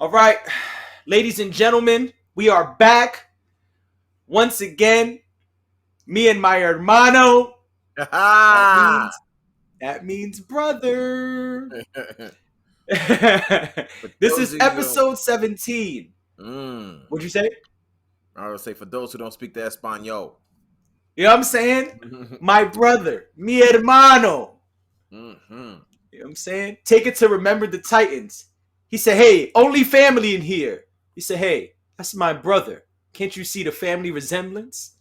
All right, ladies and gentlemen, we are back once again. Me and my hermano. That means that means brother. For This those is of you who episode 17. mm, What'd you say? I would say for those who don't speak the Espanol. You know what I'm saying? My brother, mi hermano. Mm-hmm. You know what I'm saying? Take it to remember the Titans. He said, "Hey, only family in here." He said, "Hey, that's my brother. Can't you see the family resemblance?"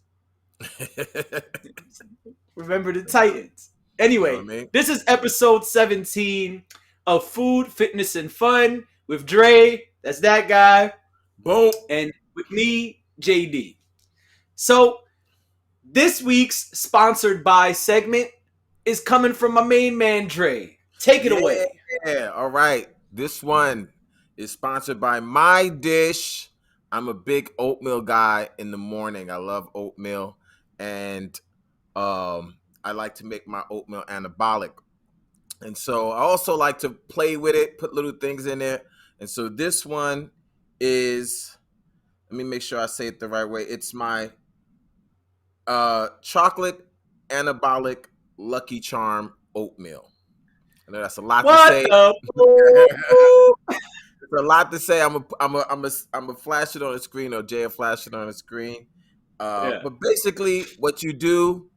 Remember the Titans. You know what I Anyway, mean? this is episode 17 of Food, Fitness, and Fun with Dre. That's that guy. Boom. And with me, JD. So, this week's sponsored by segment is coming from my main man, Dre. Take it away. Yeah. All right. This one is sponsored by My Dish. I'm a big oatmeal guy in the morning. I love oatmeal, and I like to make my oatmeal anabolic. And so I also like to play with it, put little things in there. And so this one is, let me make sure I say it the right way. It's my chocolate anabolic Lucky Charm oatmeal. I know that's a lot to What say. the It's a lot to say. I'm a flash it on the screen, or Jay will flash it on the screen. Yeah. But basically, what you do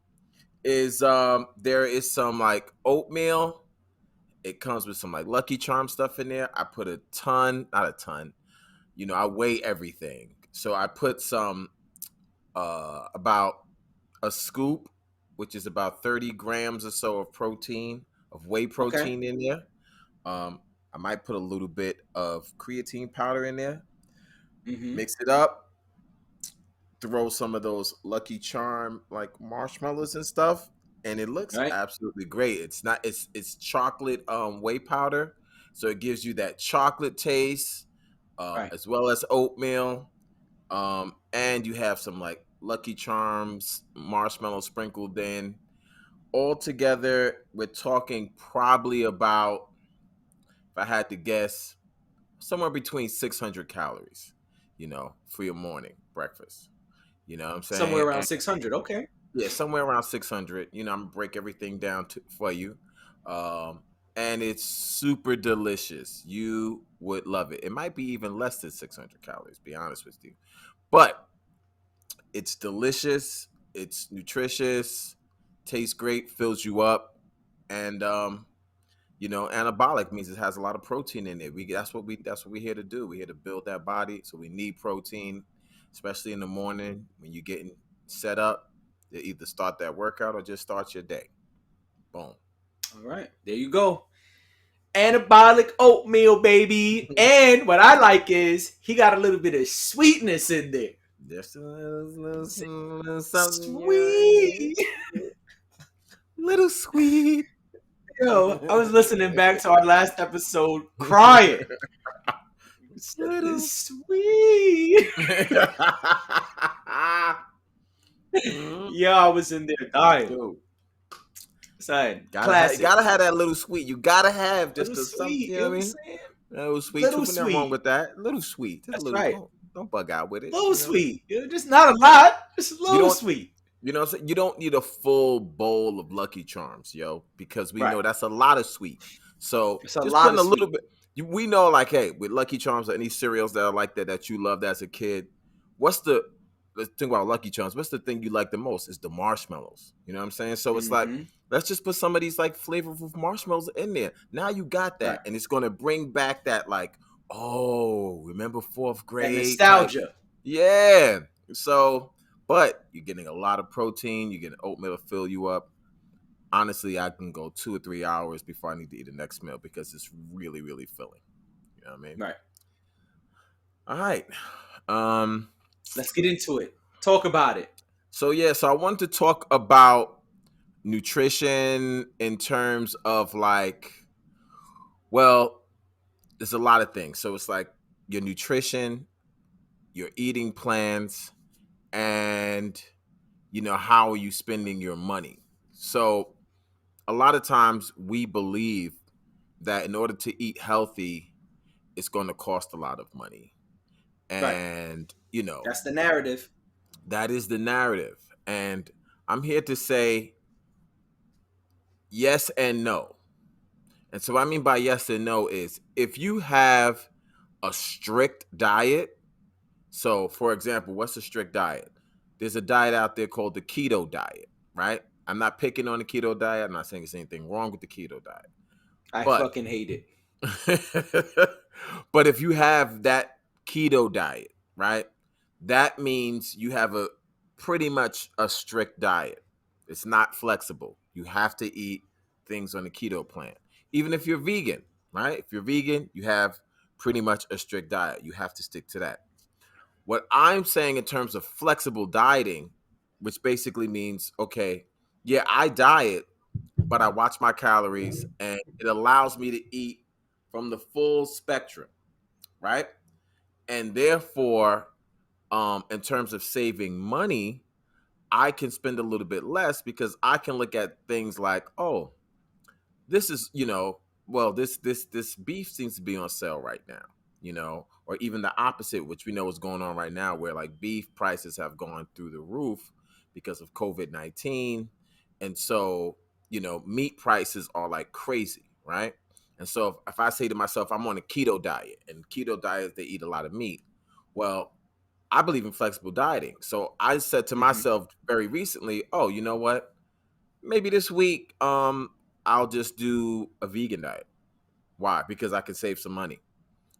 is there is some like oatmeal. It comes with some like Lucky Charm stuff in there. I put a ton, not a ton. I weigh everything. So I put some about a scoop, which is about 30 grams or so of protein, of whey Okay. protein in there. Um, I might put a little bit of creatine powder in there. Mm-hmm. Mix it up. Throw some of those Lucky Charm like marshmallows and stuff, and it looks Right. absolutely great. It's chocolate whey powder, so it gives you that chocolate taste, Right. as well as oatmeal. And you have some like Lucky Charms marshmallow sprinkled in. All together, we're talking probably about, if I had to guess, somewhere between 600 calories, for your morning breakfast. You know what I'm Somewhere saying? around And 600. Okay. yeah, somewhere around 600. I'm gonna break everything down for you. Um, and it's super delicious. You would love it. It might be even less than 600 calories, be honest with you. But it's delicious. It's nutritious. Tastes great. Fills you up. And anabolic means it has a lot of protein in it. That's what we're here to do. We're here to build that body. So we need protein, especially in the morning when you're getting set up to either start that workout or just start your day. Boom. All right. There you go. Anabolic oatmeal, baby. And what I like is he got a little bit of sweetness in there. Just a little something, Sweet. little sweet. Yo, I was listening back to our last episode crying. Little. Sweet. Mhm. Yeah, I was in there dying. Dude, Son, you classic. gotta have that little sweet. You gotta have Little just a something. sweet. You You know know what what I'm I mean? saying? A little sweet. Little Nothing wrong sweet. with that. A little sweet. Just a That's little. right. Don't bug out with it. Little sweet. You know, just not a lot. Just a You little don't. sweet. What I'm saying? You don't need a full bowl of Lucky Charms, yo, because we Right. know that's a lot of sweet. So It's a just lot putting of a little sweet. bit. We know, like, hey, with Lucky Charms or any cereals that are like that you loved as a kid, what's the let's think about Lucky Charms. What's the thing you like the most? Is the marshmallows. You know what I'm saying? So it's like, Mm-hmm. let's just put some of these like flavorful marshmallows in there. Now you got Right. that, and it's gonna bring back that like, oh, remember fourth That grade type. nostalgia. Yeah. So, but you're getting a lot of protein. You're getting oatmeal to fill you up. Honestly, I can go 2 or 3 hours before I need to eat the next meal because it's really, really filling. You know what I mean? Right. All right. Um. Let's get into it. Talk about it. So yeah. So I wanted to talk about nutrition in terms of like, well, there's a lot of things. So it's like your nutrition, your eating plans, and how are you spending your money. So a lot of times we believe that in order to eat healthy it's going to cost a lot of money. Right. And, That's the narrative. that is the narrative. And I'm here to say yes and no. And so what I mean by yes and no is if you have a strict diet. So, for example, what's a strict diet? There's a diet out there called the keto diet, right? I'm not picking on the keto diet. I'm not saying there's anything wrong with the keto diet. I But fucking hate it. but if you have that keto diet, right? That means you have a pretty much a strict diet. It's not flexible. You have to eat things on the keto plan. Even if you're vegan, right? If you're vegan, you have pretty much a strict diet. You have to stick to that. What I'm saying in terms of flexible dieting, which basically means, okay, yeah, I diet, but I watch my calories and it allows me to eat from the full spectrum, right? And therefore, in terms of saving money, I can spend a little bit less because I can look at things like, oh, this is, well, this beef seems to be on sale right now, or even the opposite, which we know is going on right now, where like beef prices have gone through the roof because of COVID-19. And so, meat prices are like crazy, right? And so if I say to myself, I'm on a keto diet, and keto diets, they eat a lot of meat. Well, I believe in flexible dieting. So I said to Hmm. myself very recently, oh, you know what? Maybe this week, I'll just do a vegan diet. Why? Because I can save some money.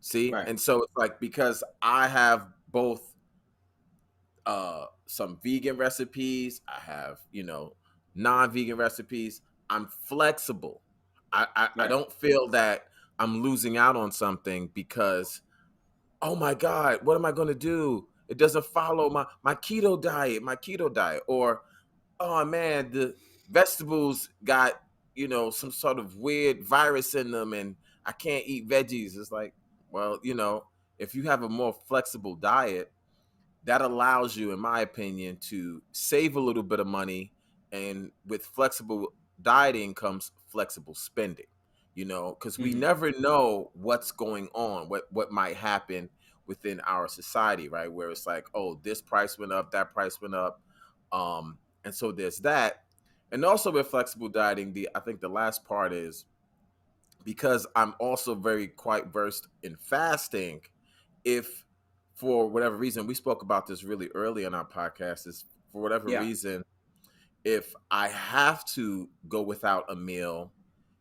See? Right. And so it's like because I have both some vegan recipes, I have, non-vegan recipes. I'm flexible. I Right. don't feel that I'm losing out on something because, oh my God, what am I gonna do? It doesn't follow my keto diet. Or oh man, the vegetables got, some sort of weird virus in them and I can't eat veggies. It's like, well, if you have a more flexible diet, that allows you, in my opinion, to save a little bit of money. And with flexible dieting comes flexible spending, because we Hmm. never know what's going on, what might happen within our society, right? Where it's like, oh, this price went up, that price went up. And so there's that. And also with flexible dieting, I think the last part is because I'm also very quite versed in fasting. If for whatever reason, we spoke about this really early in our podcast, is for whatever Yeah. reason, if I have to go without a meal,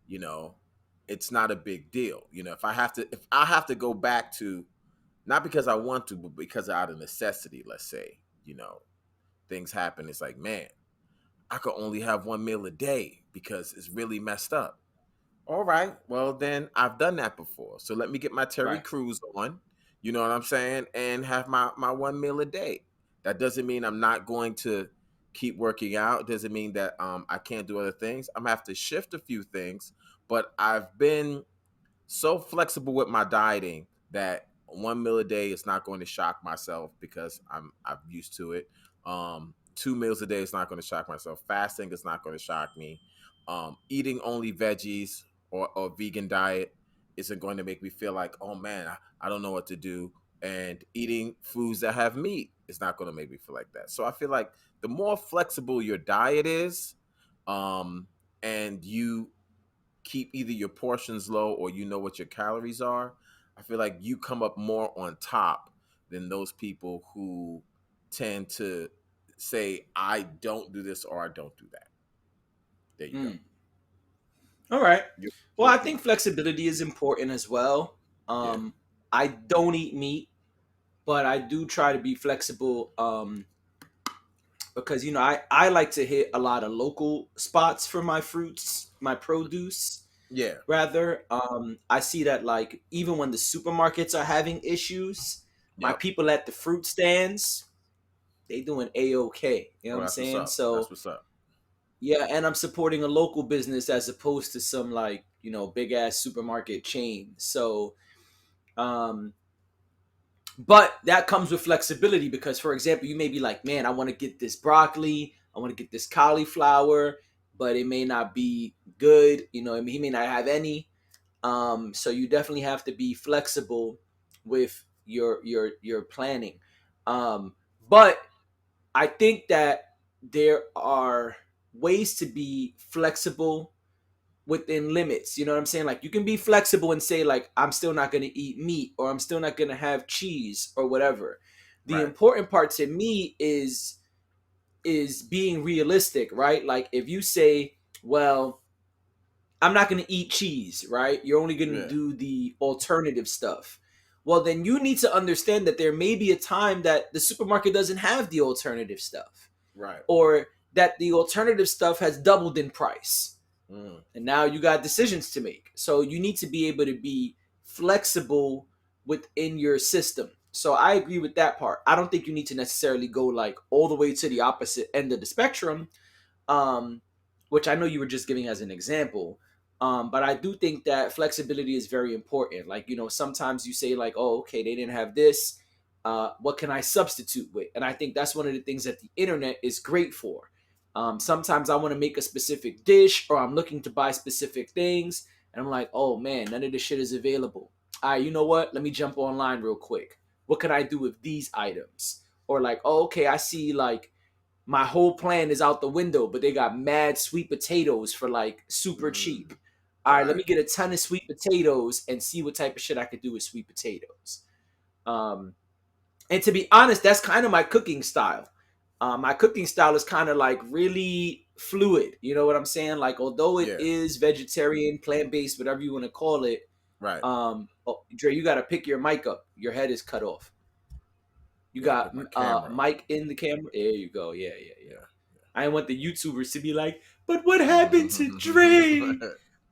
you know, it's not a big deal. If I have to go back to, not because I want to, but because out of necessity, let's say, things happen. It's like, man, I could only have one meal a day because it's really messed up. All right. Well, then I've done that before. So let me get my Terry Right. Crews on, you know what I'm saying, and have my one meal a day. That doesn't mean I'm not going to keep working out. It doesn't mean that I can't do other things. I'm gonna have to shift a few things, but I've been so flexible with my dieting that one meal a day is not going to shock myself because I'm used to it. Two meals a day is not going to shock myself. Fasting is not going to shock me. Eating only veggies or vegan diet isn't going to make me feel like, oh man, I don't know what to do. And eating foods that have meat is not going to make me feel like that. So I feel like the more flexible your diet is, um, and you keep either your portions low or you know what your calories are, I feel like you come up more on top than those people who tend to say, I don't do this or I don't do that. There you go. Mm. All right. Well, Your I think opinion. flexibility is important as well. Yeah. I don't eat meat, but I do try to be flexible. Because I like to hit a lot of local spots for my fruits, my produce. Yeah. Rather, I see that like even when the supermarkets are having issues, my Yep. people at the fruit stands, they doing a-okay. You know Oh, what I'm that's what's saying? up. That's So what's up. yeah, and I'm supporting a local business as opposed to some like big ass supermarket chain. So um, but that comes with flexibility because, for example, you may be like, man, I want to get this broccoli, I want to get this cauliflower, but it may not be good. He may not have any. So you definitely have to be flexible with your planning. Um, but I think that there are ways to be flexible within limits. You know what I'm saying? Like you can be flexible and say like I'm still not going to eat meat or I'm still not going to have cheese or whatever. The Right. important part to me is being realistic, right? Like if you say, well, I'm not going to eat cheese, right? You're only going to Yeah. do the alternative stuff. Well, then you need to understand that there may be a time that the supermarket doesn't have the alternative stuff Right. or that the alternative stuff has doubled in price. Mm. And now you got decisions to make. So you need to be able to be flexible within your system. So I agree with that part. I don't think you need to necessarily go like all the way to the opposite end of the spectrum, um, which I know you were just giving as an example. But I do think that flexibility is very important. Like, you know, sometimes you say, like, oh, okay, they didn't have this. What can I substitute with? And I think that's one of the things that the internet is great for. Sometimes I want to make a specific dish or I'm looking to buy specific things. And I'm like, oh man, none of this shit is available. All right, you know what? Let me jump online real quick. What can I do with these items? Or like, oh, okay, I see like my whole plan is out the window, but they got mad sweet potatoes for like super cheap. Mm. All right, let Right. me get a ton of sweet potatoes and see what type of shit I could do with sweet potatoes. Um, and to be honest, that's kind of my cooking style. My cooking style is kind of like really fluid. You know what I'm saying? Like, although it Yeah. is vegetarian, plant based, whatever you want to call it. Right. Oh, Dre, you got to pick your mic up. Your head is cut off. You Yeah. got Put my camera on. mic in the camera. There you go. Yeah, yeah, yeah. Yeah. I want the YouTubers to be like, but what happened to Dre?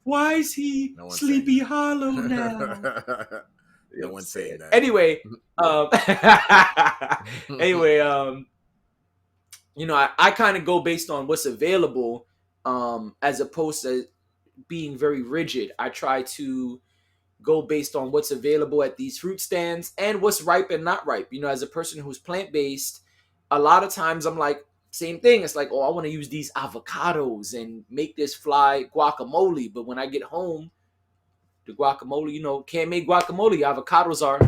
Why is he No one's saying Sleepy Hollow now? that. You No know what I'm one's saying saying? that. Anyway, um, anyway, you know, I kind of go based on what's available, as opposed to being very rigid. I try to go based on what's available at these fruit stands and what's ripe and not ripe. You know, as a person who's plant based, a lot of times I'm like, same thing. It's like, oh, I want to use these avocados and make this fly guacamole. But when I get home, the guacamole, you know, can't make guacamole. Avocados are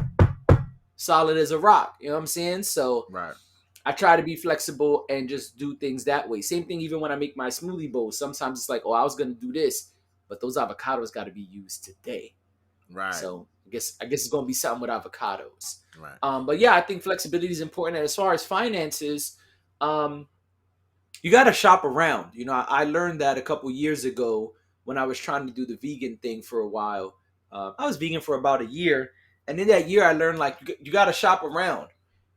solid as a rock. You know what I'm saying? So Right. I try to be flexible and just do things that way. Same thing even when I make my smoothie bowls. Sometimes it's like, oh, I was gonna do this, but those avocados got to be used today. Right. So I guess it's gonna be something with avocados. Right. But yeah, I think flexibility is important. And as far as finances, um, you got to shop around. You know, I learned that a couple years ago when I was trying to do the vegan thing for a while. I was vegan for about a year, and in that year, I learned like you got to shop around.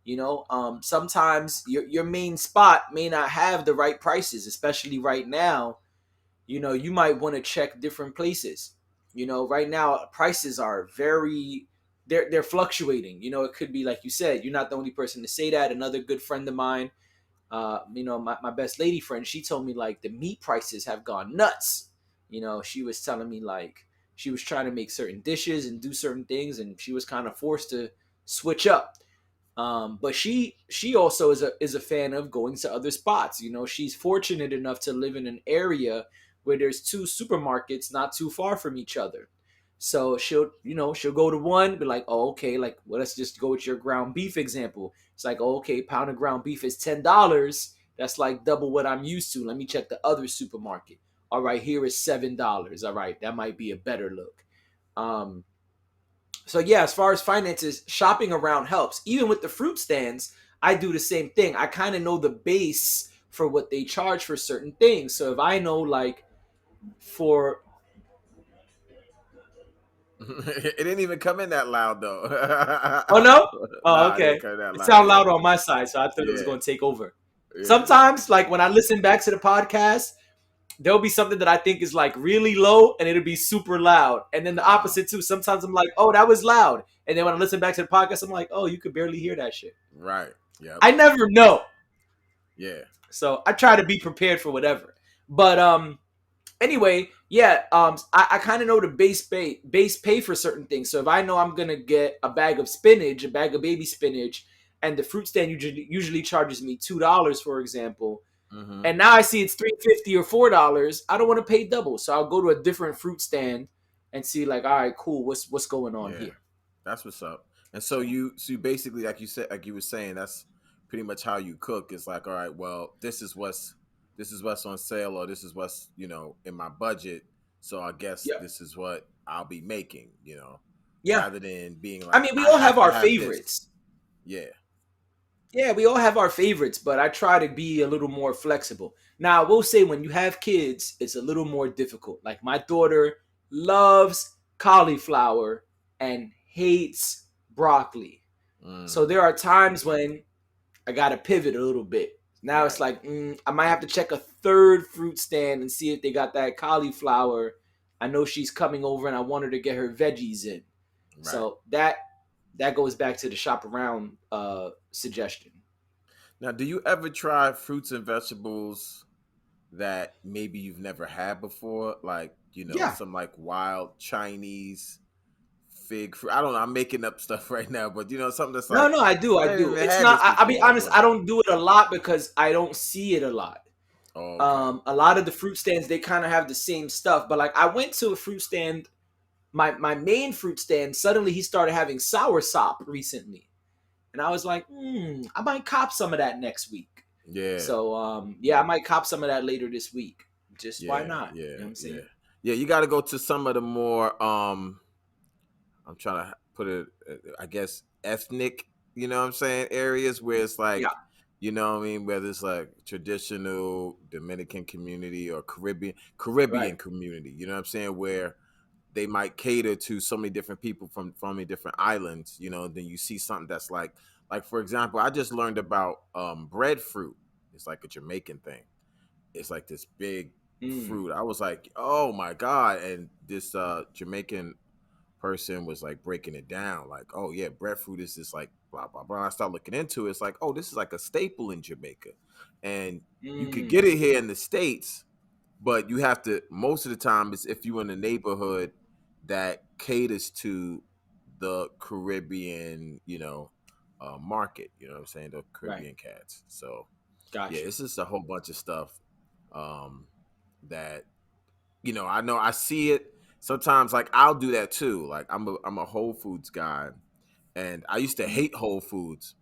You know, sometimes your main spot may not have the right prices, especially right now. You know, you might want to check different places. You know, right now prices are very they're fluctuating. You know, it could be like you said, you're not the only person to say that. Another good friend of mine, you know, my best lady friend, she told me like the meat prices have gone nuts. You know, she was telling me like she was trying to make certain dishes and do certain things, and she was kind of forced to switch up. But she also is a fan of going to other spots. You know, she's fortunate enough to live in an area where there's two supermarkets not too far from each other. So she'll go to one, be like, oh, okay, like well, let's just go with your ground beef example. It's like, oh, okay, pound of ground beef is $10. That's like double what I'm used to. Let me check the other supermarket. All right, here is $7. All right, that might be a better look. Um, so yeah, as far as finances, shopping around helps. Even with the fruit stands, I do the same thing. I kind of know the base for what they charge for certain things. So if I know like for It didn't even come in that loud though. oh no, oh Nah, it didn't okay, come that it loud. sounded Yeah. loud on my side, so I thought it was Yeah. going to take over. Yeah. Sometimes, like when I listen back to the podcast, there'll be something that I think is like really low, and it'll be super loud. And then the opposite too. Sometimes I'm like, oh, that was loud, and then when I listen back to the podcast, I'm like, oh, you could barely hear that shit. Right. Yep. I never know. Yeah. So I try to be prepared for whatever. But anyway, yeah, I kind of know the base pay for certain things. So if I know I'm gonna get a bag of spinach, a bag of baby spinach, and the fruit stand usually charges me $2, for example, Mm-hmm. and now I see it's $3.50 or $4, I don't want to pay double. So I'll go to a different fruit stand and see like, all right, cool, what's going on Yeah, here. that's what's up. And so So you basically, like you said, like you were saying, that's pretty much how you cook. It's like, all right, well, this is what's on sale, or this is what's in my budget. So I guess yeah, this is what I'll be making. yeah. Rather than being I like, mean, we I all have have to our have this. favorites. Yeah. Yeah, we all have our favorites, but I try to be a little more flexible. Now, I will say when you have kids, it's a little more difficult. Like my daughter loves cauliflower and hates broccoli. So Mm, there are times when I got to pivot a little bit. Now it's right. like I might have to check a third fruit stand and see if they got that cauliflower. I know she's coming over and I want her to get her veggies in. Right. So that goes back to the shop around suggestion. Now, do you ever try fruits and vegetables that maybe you've never had before? Like, Yeah. some like wild Chinese fig fruit. I don't know. I'm making up stuff right now, but something that's No, like, no, I do. I I never do. even It's had not, this I'll be before. I honest, I wonder. don't do it a lot because I don't see it a lot. Oh, okay. A lot of the fruit stands, they kind of have the same stuff. But like I went to a fruit stand, my main fruit stand, suddenly he started having sour sop recently. And I was like, I might cop some of that next week. Yeah. So yeah, I might cop some of that later this week. Just why Yeah. not? You Yeah. know what I'm Yeah. saying? Yeah. You got to go to some of the more I'm trying to put it, I guess, ethnic, what I'm saying, areas where it's Yeah, like, what I mean, whether it's like traditional Dominican community or Caribbean right. community, you know what I'm saying, where they might cater to so many different people from many different islands, then you see something that's like for example, I just learned about breadfruit. It's like a Jamaican thing. It's like this big Mm, fruit. I was like, oh my God. And this Jamaican person was like breaking it down, like, oh yeah, breadfruit is just like blah blah blah. I start looking into it. It's like, oh, this is like a staple in Jamaica, and you could get mm, it here in the States, but you have to, most of the time it's if you're in a neighborhood that caters to the Caribbean, market. You know what I'm saying? The right. Caribbean cats. So yeah, Got you. it's just a whole bunch of stuff um, that I know I see it sometimes. Like I'll do that too. Like I'm a Whole Foods guy, and I used to Mm. hate Whole Foods,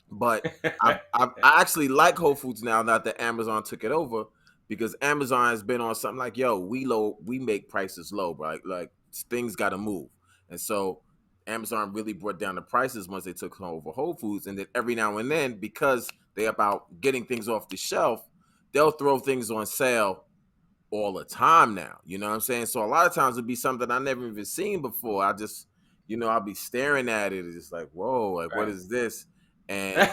but I actually like Whole Foods now that Amazon took it over, because Amazon has been on something like, yo, we make prices low, bro. Like things got to move, and so Amazon really brought down the prices once they took over Whole Foods, and then every now and then, because they're about getting things off the shelf, they'll throw things on sale all the time now. You know what I'm saying? So a lot of times it'd be something I never even seen before. I just, I'll be staring at it. It's just like, whoa, like what Right. is this? And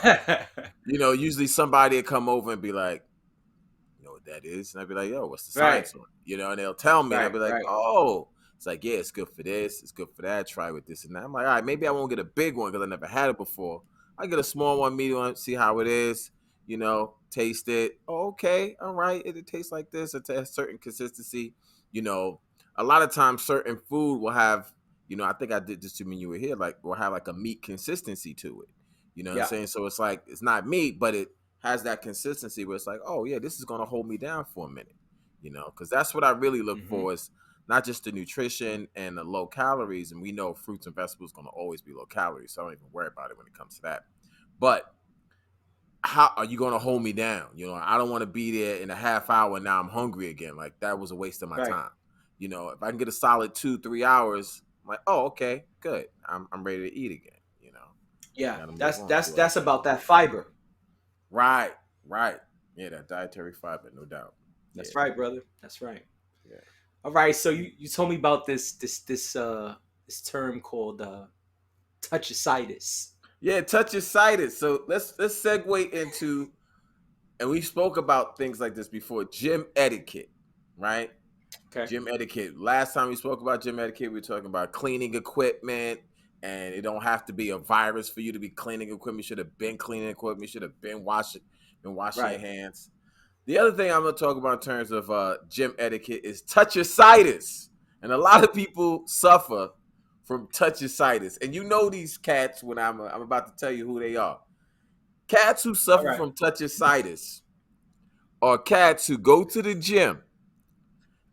usually somebody will come over and be like, you know what that is? And I'd be like, yo, what's the Right. science on it? And they'll tell me, and I'll Right. be like, Right. oh, it's like, yeah, it's good for this, it's good for that. Try with this and that. I'm like, all right, maybe I won't get a big one because I never had it before. I get a small one, medium one, see how it is. Taste it. Oh, okay, all right, it tastes like this. It has certain consistency. You know, a lot of times certain food will have, I think I did this to when you were here, like will have like a meat consistency to it. You know what I'm Yeah. saying? So it's like it's not meat, but it has that consistency where it's like, oh yeah, this is gonna hold me down for a minute, because that's what I really look Hmm. for, is not just the nutrition and the low calories, and we know fruits and vegetables gonna always be low calories, so I don't even worry about it when it comes to that. But how are you gonna hold me down? I don't want to be there in a half hour. Now I'm hungry again. Like that was a waste of my Right. time. If I can get a solid 2-3 hours, I'm like, oh, okay, good. I'm ready to eat again. Yeah. Got to move That's on, that's do other that's things. about that fiber. Right, right. Yeah, that dietary fiber, no doubt. Yeah, That's right, brother. That's right. yeah. All right. So you told me about this term called touchicitis. Yeah, touchicitis. So let's segue into, and we spoke about things like this before, gym etiquette, right? Okay. Gym etiquette. Last time we spoke about gym etiquette, we were talking about cleaning equipment, and it don't have to be a virus for you to be cleaning equipment. You should have been cleaning equipment. You should have been washing your Right. hands. The other thing I'm going to talk about in terms of gym etiquette is touchicitis, and a lot of people suffer from touchicitis. And you know these cats when I'm about to tell you who they are. Cats who All suffer right. from touchicitis are cats who go to the gym,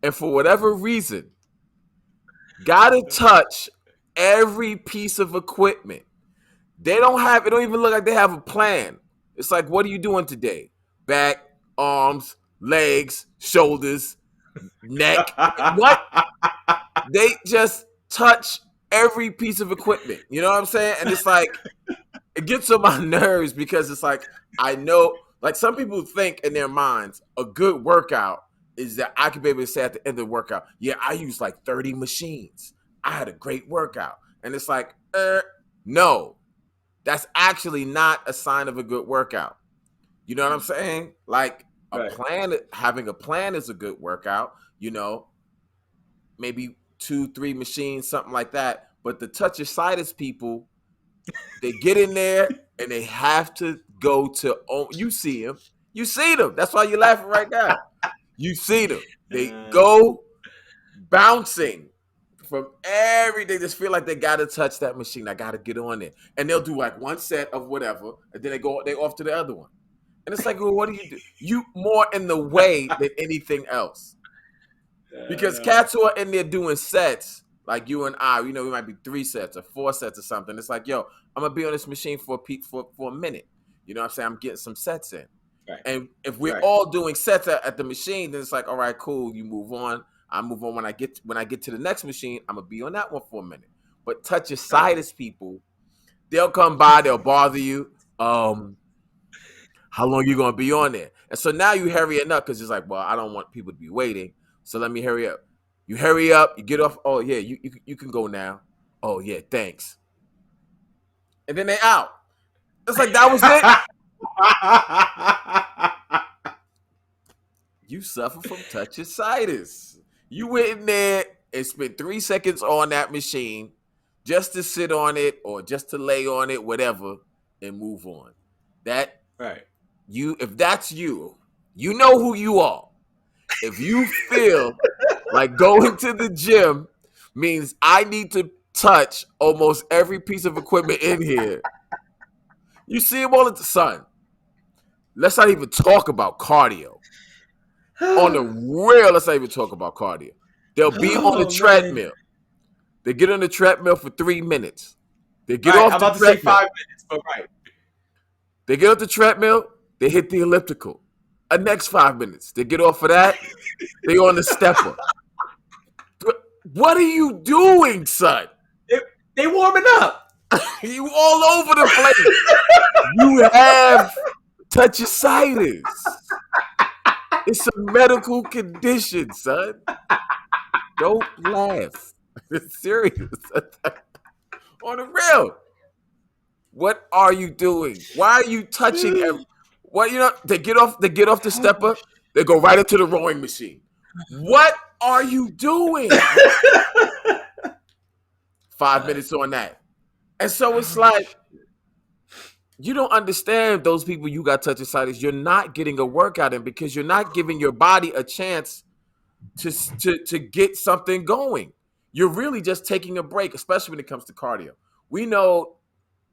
and for whatever reason gotta touch every piece of equipment. They don't have, it don't even look like they have a plan. It's like, what are you doing today? Back, arms, legs, shoulders, neck. What? They just touch every piece of equipment. You know what I'm saying? And it's like, it gets on my nerves because it's like, I know, like some people think in their minds, a good workout is that I could be able to say at the end of the workout, yeah, I used like 30 machines. I had a great workout. And it's like, no, that's actually not a sign of a good workout. You know what I'm saying? Like a Right. plan, having a plan is a good workout, you know, maybe 2, 3 machines, something like that. But the touchicitis people, they get in there and they have to go to, you see them. You see them. That's why you're laughing right now. You see them. They go bouncing from they just feel like they gotta touch that machine. I gotta get on it. And they'll do like one set of whatever, and then they off to the other one. And it's like, well, what do you do? You more in the way than anything else. Because cats who are in there doing sets, like you and I, you know, we might be 3 sets or 4 sets or something. It's like, yo, I'm gonna be on this machine for a minute. You know what I'm saying? I'm getting some sets in. Right. And if we're all doing sets at the machine, then it's like, all right, cool, you move on. I move on when I get to the next machine, I'm gonna be on that one for a minute. But touchicitis people, they'll come by, they'll bother you. How long you gonna be on there? And so now you hurrying up because it's like, well, I don't want people to be waiting, so let me hurry up. You hurry up, you get off. Oh yeah, you can go now. Oh yeah, thanks. And then they out. It's like that was it. You suffer from touchicitis. You went in there and spent 3 seconds on that machine just to sit on it or just to lay on it, whatever, and move on. That Right. if that's you, you know who you are. If you feel like going to the gym means I need to touch almost every piece of equipment in here, you see them all at the sun. Let's not even talk about cardio. On the real, let's not even talk about cardio. They'll be on the treadmill. Man. They get on the treadmill for 3 minutes. They get off I'm the about treadmill. To say 5 minutes, but right. They get off the treadmill. They hit the elliptical. The next 5 minutes. They get off of that. They on the stepper. What are you doing, son? They warming up. You all over the place. You have touchicitis. It's a medical condition, son. Don't laugh. It's serious. On the real. What are you doing? Why are you touching what, you know, they get off the stepper, they go right into the rowing machine. What are you doing? 5 minutes on that. And so it's like, you don't understand those people you got touchicitis. You're not getting a workout in because you're not giving your body a chance to get something going. You're really just taking a break, especially when it comes to cardio. We know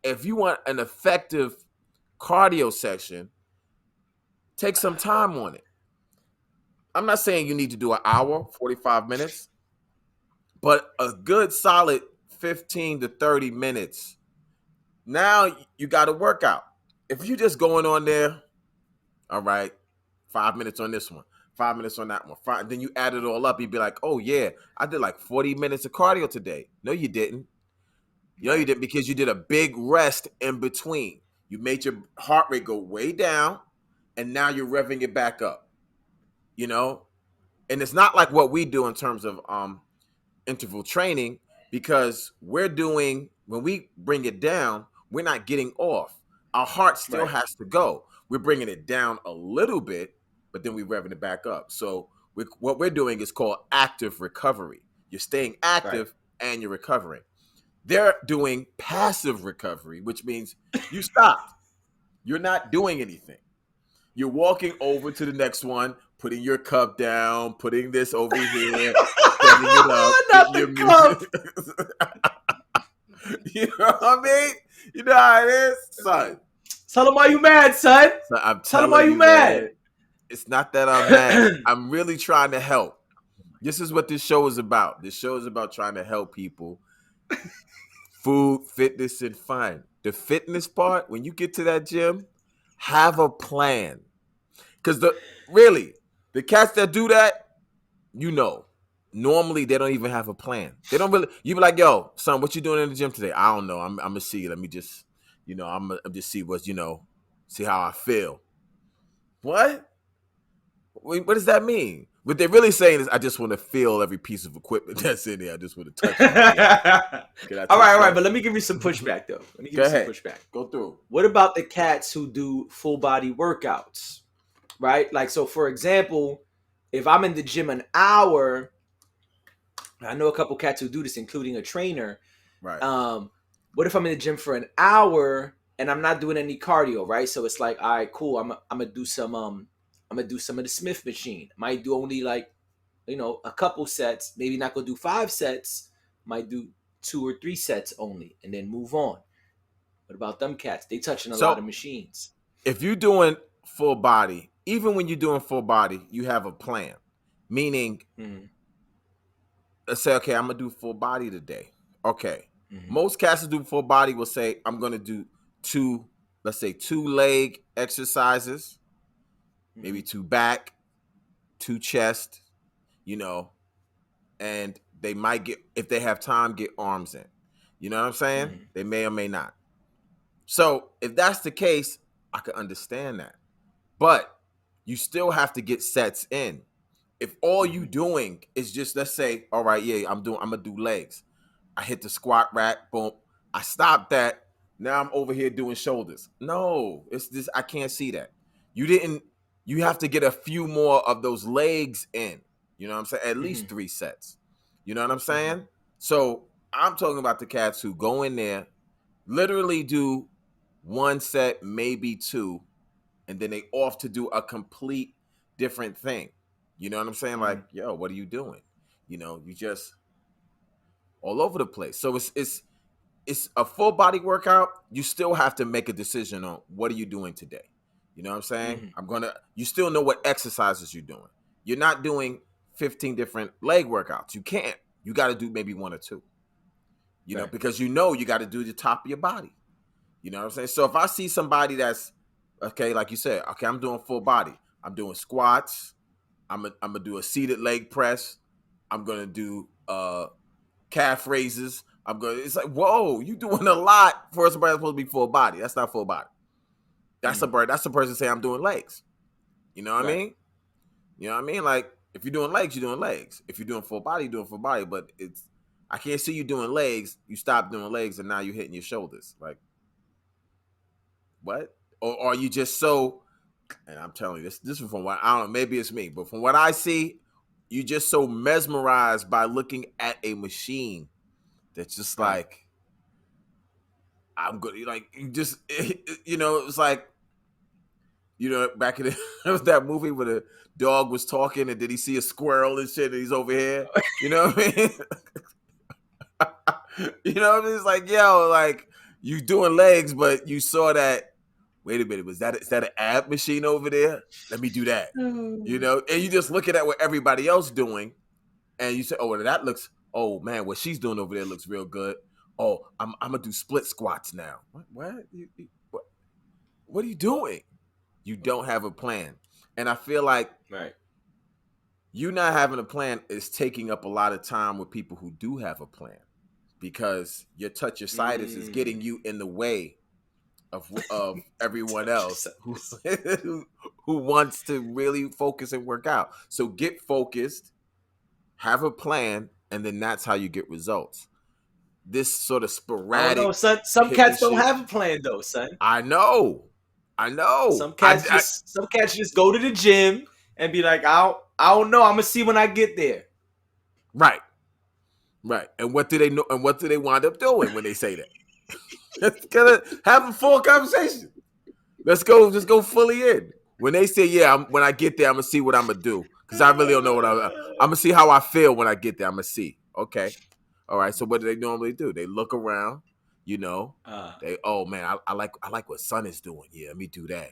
if you want an effective cardio session, take some time on it. I'm not saying you need to do an hour, 45 minutes, but a good solid 15 to 30 minutes. Now you got a workout. If you're just going on there, all right, 5 minutes on this one, 5 minutes on that one, then you add it all up, you'd be like, oh yeah, I did like 40 minutes of cardio today. No, you didn't. You know you didn't, because you did a big rest in between. You made your heart rate go way down, and now you're revving it back up. You know? And it's not like what we do in terms of interval training, because we're doing, when we bring it down, we're not getting off. Our heart still has to go. We're bringing it down a little bit, but then we're revving it back up. So what we're doing is called active recovery. You're staying active and you're recovering. They're doing passive recovery, which means you stopped. You're not doing anything. You're walking over to the next one, putting your cup down, putting this over here, setting it up. Not the cup. You know what I mean? You know how it is, son. Tell them why you mad, son. I'm Tell them why you mad. It's not that I'm mad. I'm really trying to help. This is what this show is about. This show is about trying to help people. Food, fitness, and fun. The fitness part, when you get to that gym, have a plan. Because really, the cats that do that, you know, normally they don't even have a plan. They don't really. You be like, "Yo, son, what you doing in the gym today?" I don't know. I'm gonna see. Let me just, I'm just see what's, see how I feel. What? What does that mean? What they're really saying is, I just want to feel every piece of equipment that's in there. I just want to touch it. Can I All right, touch all right, that? but let me give you some pushback though. Let me give Go you some ahead. pushback. Go through. What about the cats who do full body workouts? Right? Like, so for example, if I'm in the gym an hour, I know a couple cats who do this, including a trainer. Right. What if I'm in the gym for an hour and I'm not doing any cardio, right? So it's like, all right, cool. I'm gonna do some I'm gonna do some of the Smith machine. Might do only like, a couple sets, maybe not gonna do 5 sets, might do 2 or 3 sets only, and then move on. What about them cats? They touching a lot So of machines. if you're doing full body, even when you're doing full body, you have a plan. Meaning, Mm-hmm. let's say, okay, I'm gonna do full body today. Okay. Mm-hmm. Most cats who do full body will say, I'm gonna do two, let's say 2 leg exercises, maybe Mm-hmm. 2 back, 2 chest, you know, and they might get, if they have time, get arms in. You know what I'm saying? Mm-hmm. They may or may not. So if that's the case, I can understand that. But you still have to get sets in. If all you Mm-hmm. doing is just, let's say, all right, yeah, I'm gonna do legs. I hit the squat rack, boom. I stopped that. Now I'm over here doing shoulders. No, it's this. I can't see that. You didn't. You have to get a few more of those legs in. You know what I'm saying? At Mm-hmm. least 3 sets. You know what I'm Mm-hmm. saying? So I'm talking about the cats who go in there, literally do 1 set, maybe 2, and then they off to do a complete different thing. You know what I'm saying? Mm-hmm. Like, yo, what are you doing? You just all over the place. So it's a full body workout. You still have to make a decision on what are you doing today. You know what I'm saying? Mm-hmm. You still know what exercises you're doing. You're not doing 15 different leg workouts. You can't. You got to do maybe 1 or 2. Right. Because you got to do the top of your body. You know what I'm saying? So if I see somebody that's okay, like you said, okay, I'm doing full body. I'm doing squats. I'm gonna do a seated leg press. I'm gonna do calf raises. It's like, whoa, you doing a lot for somebody that's supposed to be full body. That's not full body. Mm-hmm. That's the person saying I'm doing legs. You know what I Right. mean? You know what I mean? Like, if you're doing legs, you're doing legs. If you're doing full body, you're doing full body. But I can't see you doing legs. You stop doing legs and now you're hitting your shoulders. Like, what? Or are you just so, and I'm telling you, this is from what, I don't know, maybe it's me, but from what I see, you just so mesmerized by looking at a machine that's just Right. like, I'm good. Like, you just, it's like, back in that movie where the dog was talking and did he see a squirrel and shit and he's over here? You know what I mean? You know what I mean? It's like, yo, like, you doing legs, but you saw that, wait a minute, is that an ab machine over there? Let me do that. And you just looking at what everybody else doing and you say, oh, well, that looks, oh man, what she's doing over there looks real good. Oh, I'm gonna do split squats now. What? What are you doing? You don't have a plan. And I feel like Right. you not having a plan is taking up a lot of time with people who do have a plan because your touchicitis is getting Mm. you in the way of everyone else who Touchicitus. who wants to really focus and work out. So get focused, have a plan, and then that's how you get results. This sort of I don't know, sporadic son. Some hitting cats don't shit. have a plan though, son. I know. I know. Some cats just go to the gym and be like, I don't know. I'm gonna see when I get there. Right. Right. And what do they know? And what do they wind up doing when they say that? Let's gotta have a full conversation. Let's go. Just go fully in. When they say, "Yeah," when I get there, I'm gonna see what I'm gonna do because I really don't know what I'm gonna see how I feel when I get there. I'm gonna see. Okay. All right. So what do they normally do? They look around. You know. Uh, Oh man, I like what Son is doing. Yeah, let me do that.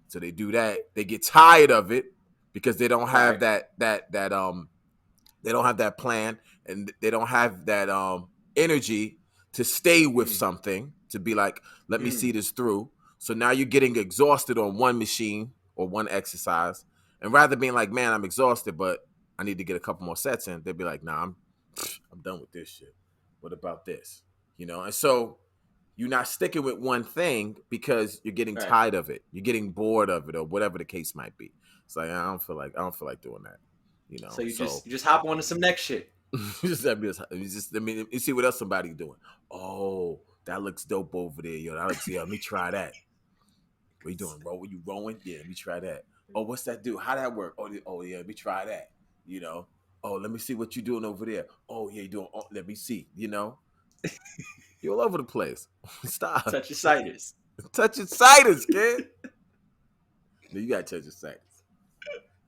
So they do that. They get tired of it because they don't have right. that They don't have that plan, and they don't have that energy to stay with Mm, something, to be like, let me mm, see this through. So now you're getting exhausted on one machine or one exercise, and rather being like, man, I'm exhausted, but I need to get a couple more sets in, they'd be like, nah, I'm done with this shit. What about this? And so you're not sticking with one thing because you're getting right. tired of it. You're getting bored of it, or whatever the case might be. It's like I don't feel like doing that. So you just So you just hop on to some next shit. I mean, you see what else somebody's doing. Oh, that looks dope over there, yo. That looks, yeah. Let me try that. What you doing, bro? What you rowing? Yeah, let me try that. Oh, what's that do? How that work? Oh yeah, let me try that. You know. Oh, let me see what you doing over there. Oh yeah, you doing. Oh, let me see. You're all over the place. Stop. Touchicitis. Touchicitis, kid. No, you got touchicitis.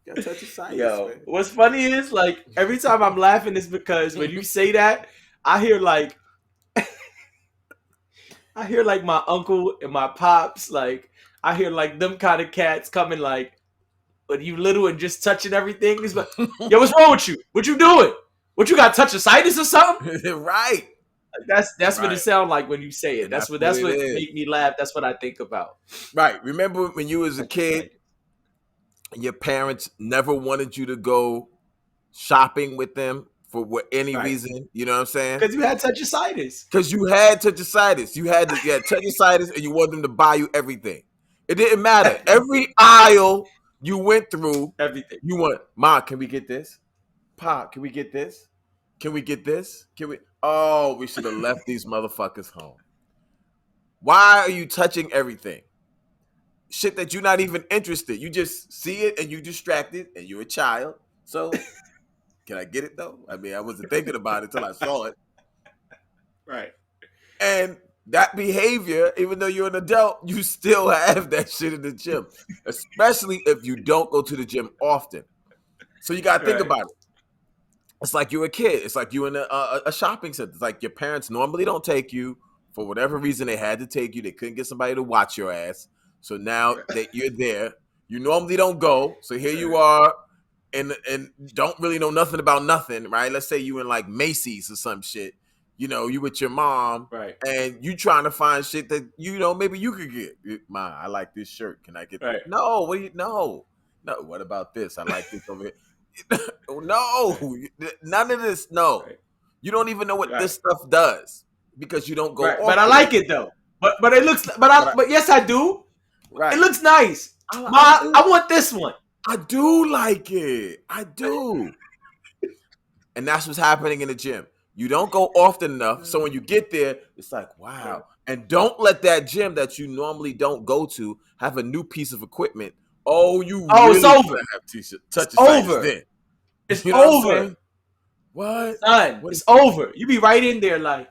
You got touchicitis, Yo, man. what's funny is like every time I'm laughing is because when you say that, I hear like I hear like my uncle and my pops, like I hear like them kind of cats coming like when you little and just touching everything. It's like, yo, what's wrong with you? What you doing? What you got touchicitis or something? Right. Like, that's what it Right. sounds like when you say it. And That's that's what what that's it what is. make me laugh. That's what I think about. Right. Remember when you was a kid, Touchicitis. your parents never wanted you to go shopping with them for any Right. reason? You know what I'm saying? Because you had touchicitis. Because you had touchicitis. You had touchicitis, and you wanted them to buy you everything. It didn't matter. Every aisle you went through, Everything. you want, Ma, can we get this? Pa, can we get this? Can we get this? Can we? Oh, we should have left these motherfuckers home. Why are you touching everything? Shit that you're not even interested. You just see it and you distracted, and you're a child. So can I get it though? I mean, I wasn't thinking about it until I saw it. Right. And that behavior, even though you're an adult, you still have that shit in the gym, especially if you don't go to the gym often. So you got to think Right. about it. It's like you're a kid. It's like you in a shopping center. It's like your parents normally don't take you for whatever reason. They had to take you. They couldn't get somebody to watch your ass. So now Right. that you're there, you normally don't go. So here you Right. are, and don't really know nothing about nothing, right? Let's say you in like Macy's or some shit. You with your mom, Right. and you trying to find shit that maybe you could get. Ma, I like this shirt. Can I get this? Right. No, what do you no. No, what about this? I like this over here. No, Right. none of this. No, Right. you don't even know what Right. this stuff does because you don't go Right. But I often like enough. it though. But it looks but I But but yes I do. It right, looks nice. Ma, I do. I want this one. I do like it. I do. And that's what's happening in the gym. You don't go often enough. So when you get there, it's like, Right. wow. And don't let that gym that you normally don't go to have a new piece of equipment. Oh, you Oh, it's really over. gonna have It's touchicitis over. then. It's You know what I'm over. saying? What? Son, What it's is over. You be right in there like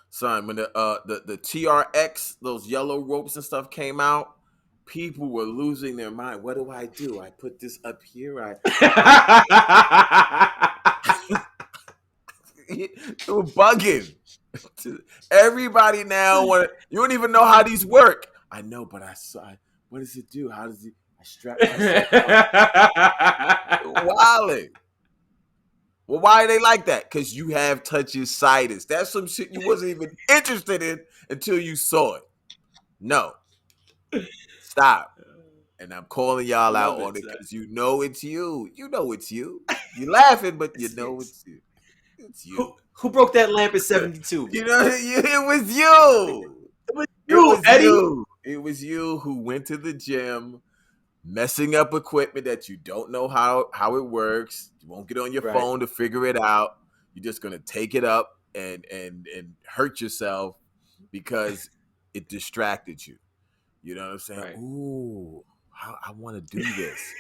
son, when the TRX, those yellow ropes and stuff came out, people were losing their mind. What do? I put this up here. They were bugging. Everybody now want. You don't even know how these work. I know, but I saw. What does it do? How does it? I strap myself on. Wilding. Well, why are they like that? Because you have touchicitis. That's some shit you wasn't even interested in until you saw it. No, stop. And I'm calling y'all out Love on it, it son. because you know it's you. You know it's you. You're laughing, but you know It's, it's you. It's who you. who broke that lamp at 72, man? It was you. It was It you, was Eddie. you. It was you who went to the gym, messing up equipment that you don't know how it works. You won't get on your Right. phone to figure it out. You're just gonna take it up and hurt yourself because it distracted you. You know what I'm saying? Right. Ooh, I want to do this,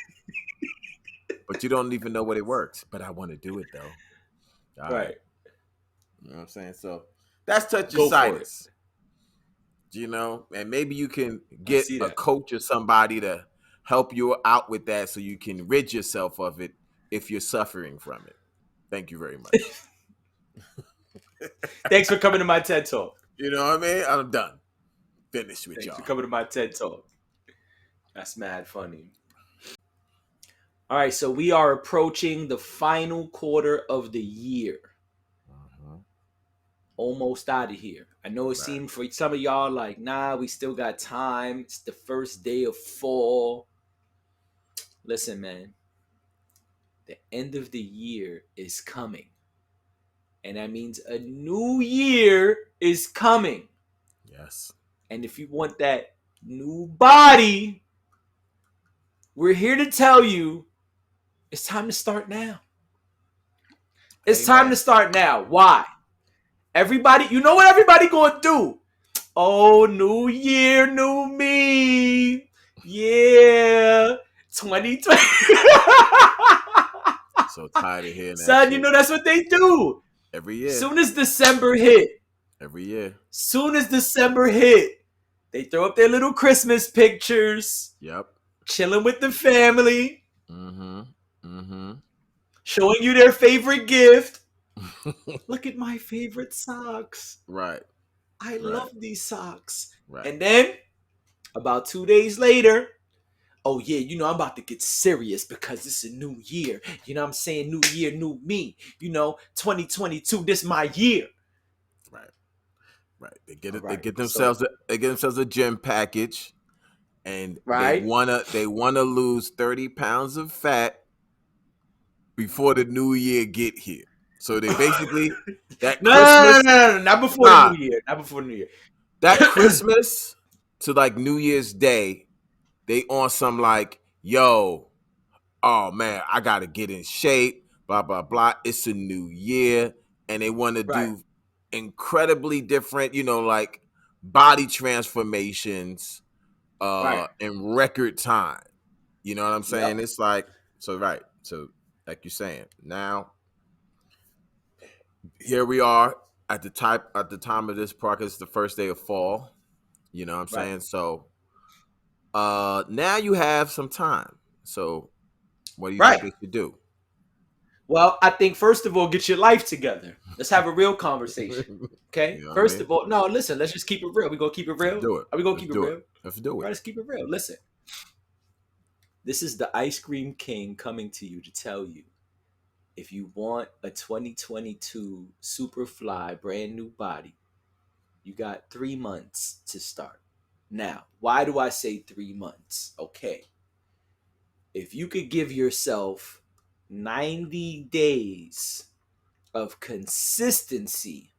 but you don't even know what it works. But I want to do it though. All right. Right. You know what I'm saying? So that's Go for it. touchicitis. And maybe you can I get see a that. coach or somebody to help you out with that so you can rid yourself of it if you're suffering from it. Thank you very much. Thanks for coming to my TED Talk. You know what I mean? I'm done. Finished with Thanks for y'all. coming to my TED Talk. That's mad funny. All right, so we are approaching the final quarter of the year. Uh-huh. Almost out of here. I know it Right. seemed for some of y'all like, nah, we still got time. It's the first day of fall. Listen, man, the end of the year is coming. And that means a new year is coming. Yes. And if you want that new body, we're here to tell you it's time to start now. It's time to Amen. start now. Why? Everybody, you know what everybody gonna do? Oh, new year, new me. Yeah. 2020. So tired of hearing that Son, you shit know that's what they do. every year. Soon as December hit, Every year. soon as December hit, they throw up their little Christmas pictures, Yep. chilling with the family, Mm-hmm. Mm-hmm. showing you their favorite gift. Look at my favorite socks. Right. I Right. love these socks. Right. And then about 2 days later, oh yeah, I'm about to get serious because it's a new year. You know what I'm saying? New year, new me. 2022, this my year. Right. Right. They get All it. They right. get So, themselves. They get themselves a gym package, and they right? wanna. They wanna lose 30 pounds of fat before the new year get here. So they no, basically that no, no, no, Christmas. no, no, not before the Nah, new year. Not before the new year. that Christmas to like New Year's Day, they on some like, yo, oh man, I gotta get in shape, blah, blah, blah. It's a new year. And they want to Right, do incredibly different, like body transformations right. in record time. You know what I'm saying? Yep, It's like, so right. So like you're saying, now here we are at the time of this podcast, it's the first day of fall. You know what I'm right, saying? So now you have some time. So what do you think right. they should do? Well, I think first of all, get your life together. Let's have a real conversation. Okay. You know what I First mean? of all, no, listen. Let's just keep it real. We gonna keep it Let's real. do it. Are we gonna Let's keep it do it. real? Let's do All right, it. let's keep it real. Listen, this is the Ice Cream King coming to you to tell you if you want a 2022 Superfly brand new body, you got 3 months to start. Now, why do I say 3 months? Okay. If you could give yourself 90 days of consistency,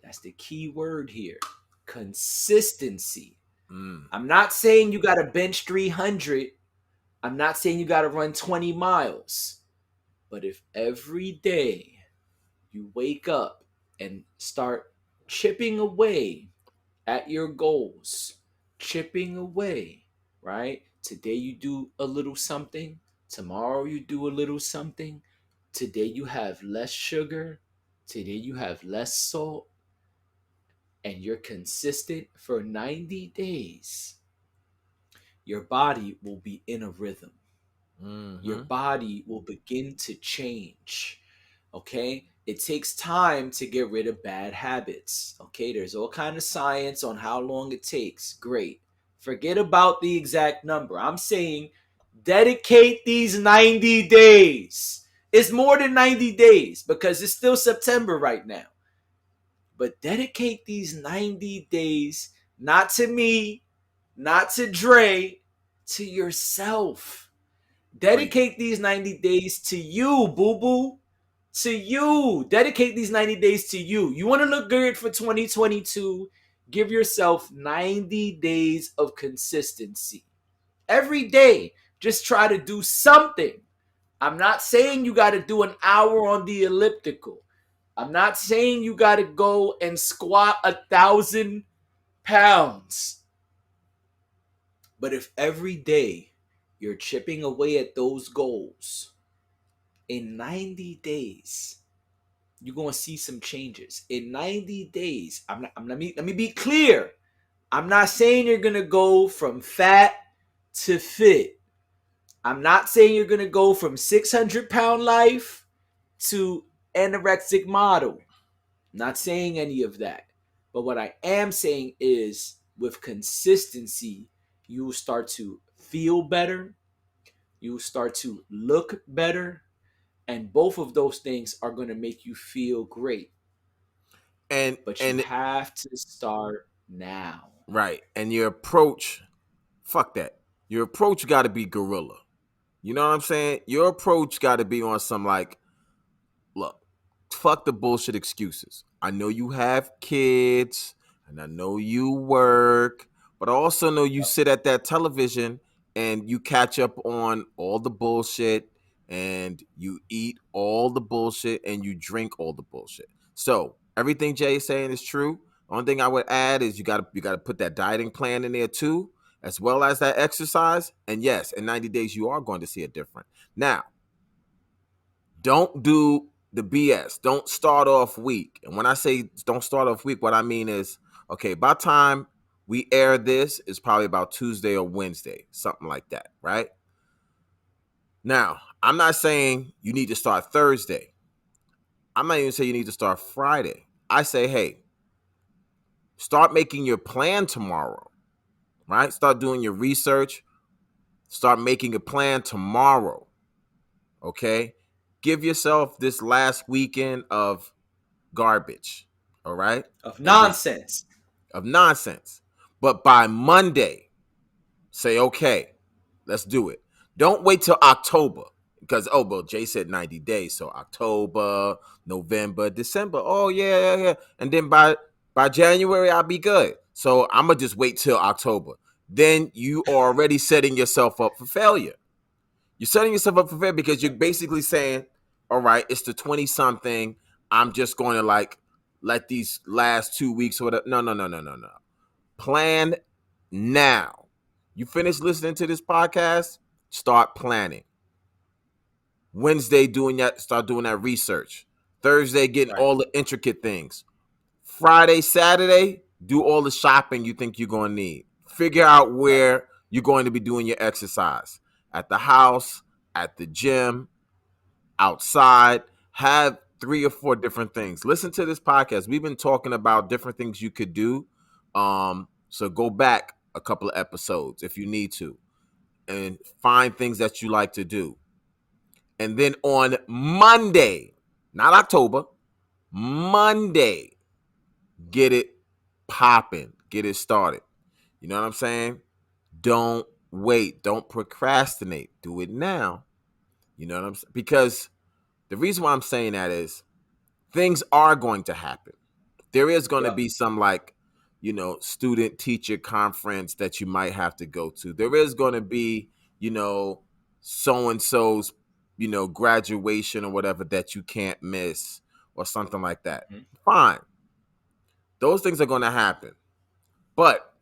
that's the key word here. Consistency. Mm, I'm not saying you got to bench 300. I'm not saying you got to run 20 miles. But if every day you wake up and start chipping away at your goals, chipping away, right? Today you do a little something, tomorrow you do a little something. Today you have less sugar, today you have less salt, and you're consistent for 90 days. Your body will be in a rhythm. Your mm-hmm. body will begin to change. Okay, it takes time to get rid of bad habits. Okay, there's all kind of science on how long it takes. Great, forget about the exact number. I'm saying dedicate these 90 days. It's more than 90 days because it's still September right now, but dedicate these 90 days not to me, not to Dre, to yourself. Preach. Dedicate these 90 days to you, boo boo. To you. Dedicate these 90 days to you. You want to look good for 2022? Give yourself 90 days of consistency. Every day, just try to do something. I'm not saying you got to do an hour on the elliptical. I'm not saying you got to go and squat 1,000 pounds. But if every day you're chipping away at those goals, in 90 days, you're going to see some changes. In 90 days, let me be clear. I'm not saying you're going to go from fat to fit. I'm not saying you're going to go from 600-pound life to anorexic model. Not saying any of that. But what I am saying is with consistency, you will start to feel better. You start to look better, and both of those things are going to make you feel great. and But you and have to start now. right, and your approach, fuck that. Your approach got to be guerrilla. You know what I'm saying? Your approach got to be on some like, look, fuck the bullshit excuses. I know you have kids and I know you work, but I also know you sit at that television and you catch up on all the bullshit and you eat all the bullshit and you drink all the bullshit. So everything Jay is saying is true. Only thing I would add is you gotta put that dieting plan in there too, as well as that exercise. And yes, in 90 days you are going to see a difference. Now, don't do the BS. Don't start off weak. And when I say don't start off weak, what I mean is, okay, by the time we air this, it's probably about Tuesday or Wednesday, something like that, right? Now, I'm not saying you need to start Thursday. I'm not even saying you need to start Friday. I say, hey, start making your plan tomorrow, right? Start doing your research. Start making a plan tomorrow, okay? Give yourself this last weekend of garbage, all right? Of And just nonsense. of nonsense. But by Monday, say, okay, let's do it. Don't wait till October because, oh, well, Jay said 90 days. So October, November, December. Oh, yeah, yeah, yeah. And then by January, I'll be good. So I'm going to just wait till October. Then you are already setting yourself up for failure. You're setting yourself up for failure because you're basically saying, all right, it's the 20 something. I'm just going to like let these last 2 weeks or whatever. No, no, no, no, no, no. Plan now. You finish listening to this podcast, start planning. Wednesday, start doing that research. Thursday, getting Right. all the intricate things. Friday, Saturday, do all the shopping you think you're going to need. Figure out Right. where you're going to be doing your exercise at the house, at the gym, outside. Have 3 or 4 different things. Listen to this podcast. We've been talking about different things you could do. So go back a couple of episodes if you need to and find things that you like to do. And then on Monday, not October, Monday, get it popping, get it started. You know what I'm saying? Don't wait, don't procrastinate. Do it now. You know what I'm saying? Because the reason why I'm saying that is things are going to happen. There is going to Yep. be some like, student teacher conference that you might have to go to. There is going to be, so and so's, graduation or whatever that you can't miss or something like that. Mhm. Fine. Those things are going to happen. But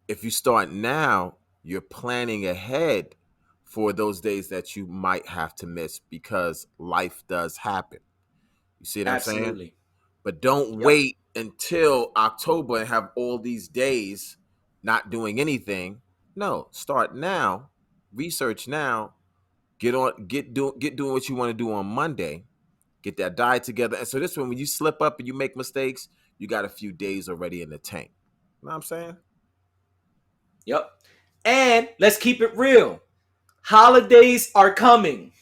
if you start now, you're planning ahead for those days that you might have to miss because life does happen. You see what I'm saying? Absolutely. But don't Yep. wait until October and have all these days not doing anything. No, start now, research now, get doing what you want to do on Monday, get that diet together. And so this one, when you slip up and you make mistakes, you got a few days already in the tank. You know what I'm saying? Yep. And let's keep it real. Holidays are coming.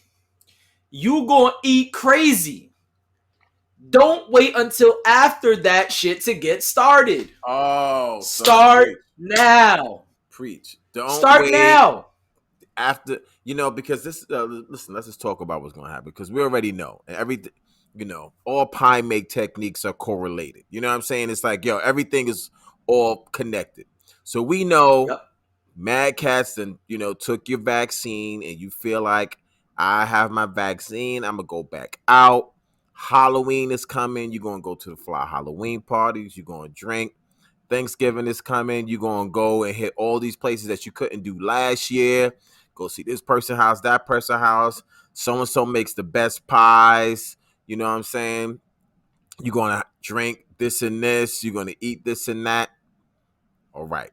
You gonna eat crazy. Don't wait until after that shit to get started. Oh, son, Start preach, now. preach. Don't Start wait now. after, because this listen, let's just talk about what's going to happen because we already know and everything, all pie make techniques are correlated. You know what I'm saying? It's like, yo, everything is all connected. So we know Yep. mad cats and took your vaccine and you feel like I have my vaccine, I'm gonna go back out. Halloween is coming, you're gonna go to the fly Halloween parties, you're gonna drink. Thanksgiving is coming. You're going to go and hit all these places that you couldn't do last year. Go see this person house, that person house. So-and-so makes the best pies. You know what I'm saying? You're going to drink this and this. You're going to eat this and that. All right.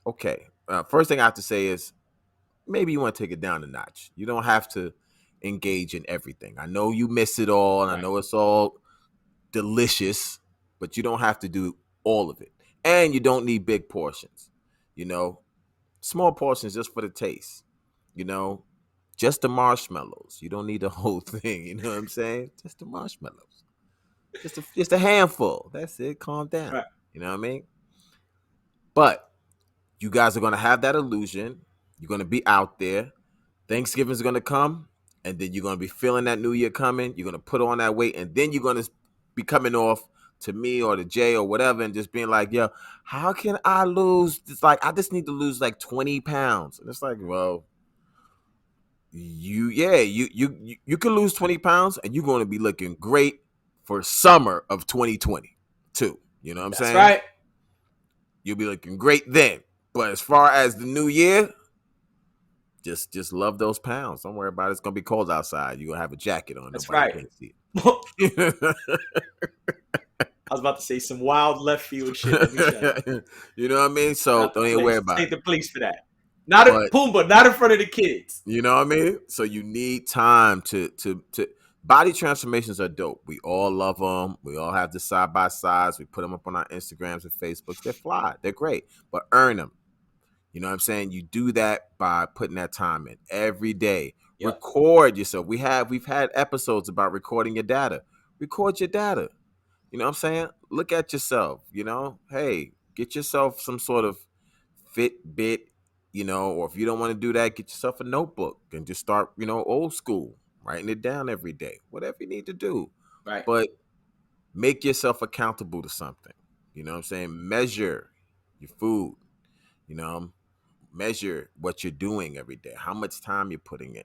Okay. First thing I have to say is maybe you want to take it down a notch. You don't have to engage in everything. I know you miss it all, and I Right. know it's all delicious, but you don't have to do all of it. And you don't need big portions. You know, small portions just for the taste. You know, Just the marshmallows. You don't need the whole thing. You know what I'm saying? Just the marshmallows. Just a handful. That's it. Calm down. Right. You know what I mean? But you guys are gonna have that illusion. You're gonna be out there. Thanksgiving's gonna come, and then you're gonna be feeling that New Year coming. You're gonna put on that weight, and then you're gonna be coming off to me or to Jay or whatever, and just being like, "Yo, how can I lose? It's like I just need to lose like 20 pounds." And it's like, well, you can lose 20 pounds, and you're gonna be looking great for summer of 2022. You know what I'm That's saying? right. You'll be looking great then. But as far as the new year, just love those pounds. Don't worry about it. It's gonna be cold outside. You're gonna have a jacket on. That's Nobody right. can see I it. was about to say some wild left field shit. Let me shut up. You know what I mean? So Not the don't even worry place. about Take it. the police for that. Not a But Pumbaa, not in front of the kids. you know what I mean? So you need time to body transformations are dope. We all love them. We all have the side by sides. We put them up on our Instagrams and Facebooks. They're fly. They're great. But earn them. You know what I'm saying? You do that by putting that time in every day. Yep. Record yourself. We've had episodes about recording your data. Record your data. You know what I'm saying? Look at yourself, Hey, get yourself some sort of Fitbit, or if you don't want to do that, get yourself a notebook and just start, old school, writing it down every day. Whatever you need to do. Right. But make yourself accountable to something. You know what I'm saying? Measure your food, you know, measure what you're doing every day, how much time you're putting in,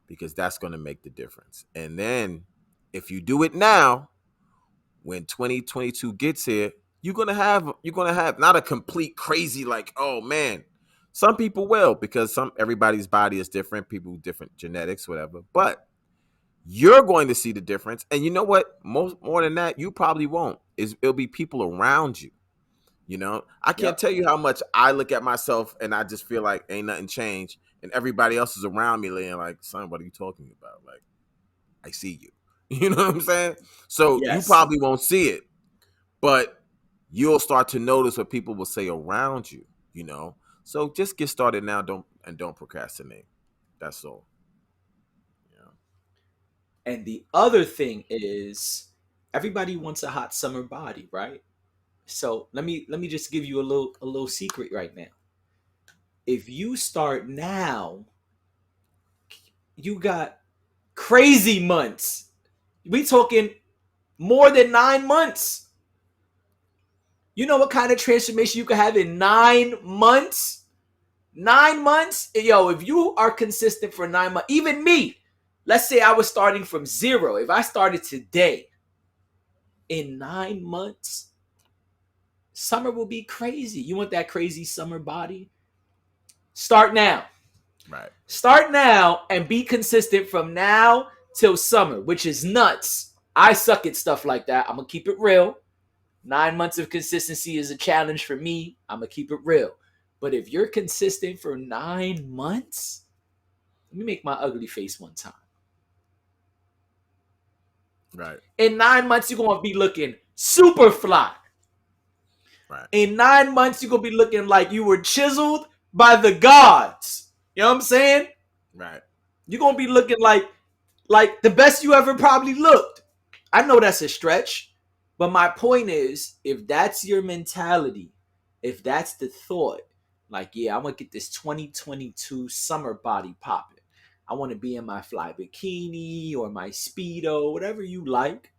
because that's going to make the difference. And then if you do it now, when 2022 gets here, you're gonna have not a complete crazy like, oh man. Some people will, because everybody's body is different, people different genetics, whatever. But you're going to see the difference. And you know what? More than that, you probably won't. It'll be people around you. I can't Yep. tell you how much I look at myself and I just feel like ain't nothing changed, and everybody else is around me laying like, son, what are you talking about? Like, I see you. You know what I'm saying? So you Yes. probably won't see it, but you'll start to notice what people will say around you. So just get started now, don't procrastinate. That's all. Yeah. And the other thing is everybody wants a hot summer body, right? So let me just give you a little secret right now. If you start now, you got crazy months. We talking more than 9 months. You know what kind of transformation you could have in 9 months? 9 months? Yo, if you are consistent for 9 months, even me, let's say I was starting from zero. If I started today, in 9 months, summer will be crazy. You want that crazy summer body? Start now. Right. Start now and be consistent from now till summer, which is nuts. I suck at stuff like that. I'm going to keep it real. 9 months of consistency is a challenge for me. I'm going to keep it real. But if you're consistent for 9 months, let me make my ugly face one time. Right. In 9 months, you're going to be looking super fly. Right. In 9 months, you're going to be looking like you were chiseled by the gods. You know what I'm saying? Right. You're going to be looking like the best you ever probably looked. I know that's a stretch, but my point is, if that's your mentality, if that's the thought, like, yeah, I'm going to get this 2022 summer body popping. I want to be in my fly bikini or my Speedo, whatever you like.